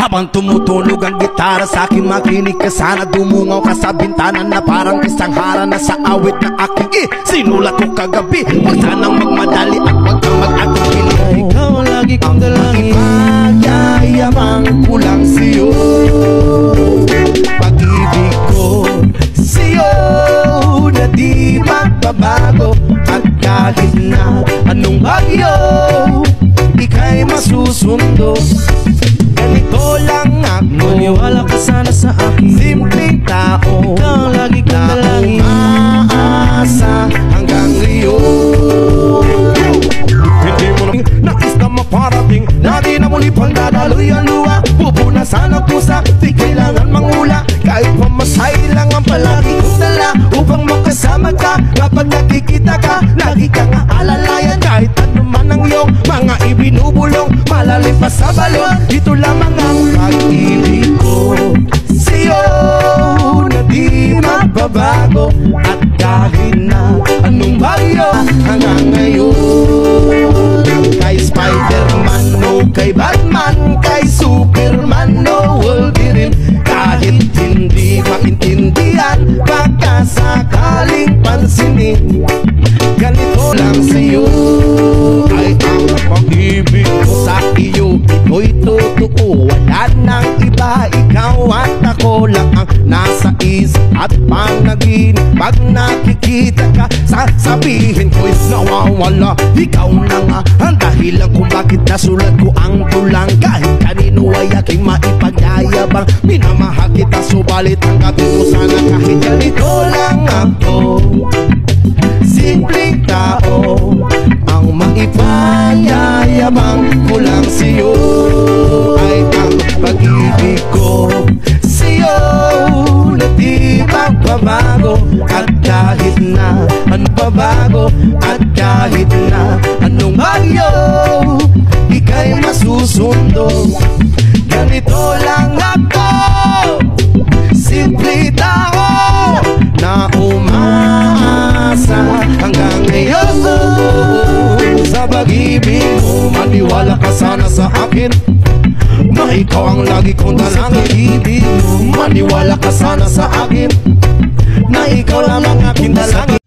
Habang tumutunog ang gitara sa akin, makinig ka sana. Dumungaw ka sa bintana na parang isang hara na sa awit na aking sinulat ko kagabi. Huwag sanang magmadali at huwag kang mag-atupili. Ikaw ang lagi kong dalangin, ipagayamang ko lang sa'yo. Pag-ibig ko sa'yo na di magbabago. At kahit na anong bagyo, ika'y masusundo. Ganito lang ako, maniwala ka sana sa akin. simpleng tao, Ikaw ang lagi kong dalangin, umaasa hanggang ngayon. Hindi mo nais na maparating na di na muli pang dadaloy ang luha. Pupunasan ang pusa, di kailangan mangula. Kahit pamasay lang ang palagi kong dala upang makasama ka. Kapag nakikita ka, lagi kang aalalayan. Kahit ano man ang iyong mga ibinubulong, malalim pa sa balon, ito lamang ang pag-ibig ko sa'yo na di magbabago. At kahit na anong bagyo hanggang ngayon. Kay Spider-Man o kay Batman, kay Superman o Wolverine, kahit hindi maintindihan, baka sakaling pansinin. Ganito lang sa'yo ay ang pag-ibig ko sa iyo. Ito'y totoo, wala nang iba. Ikaw at ako lang ang nasa isip at panaginip. Pag nakikita ka, sasabihin ko'y nawawala. Ikaw na nga ang dahilan kung bakit nasulat ko ang tulang. Kahit kanino ay aking maipagyayabang, minamahal kita subalit ang mo sana. Kahit ganito lang ako, simpleng tao, ang maipanyayabang ko lang sa'yo ay ang pag-ibig ko sa'yo na di magbabago. At kahit na anong babago, at kahit na anong bagyo, ika'y masusundo. Ganito lang ako, simple tao na umaasa hanggang ngayon. Sa pag-ibig mo, maniwala ka sana sa akin na ikaw ang lagi kong dalangin. Maniwala ka sana sa akin na ikaw lamang aking dalangin.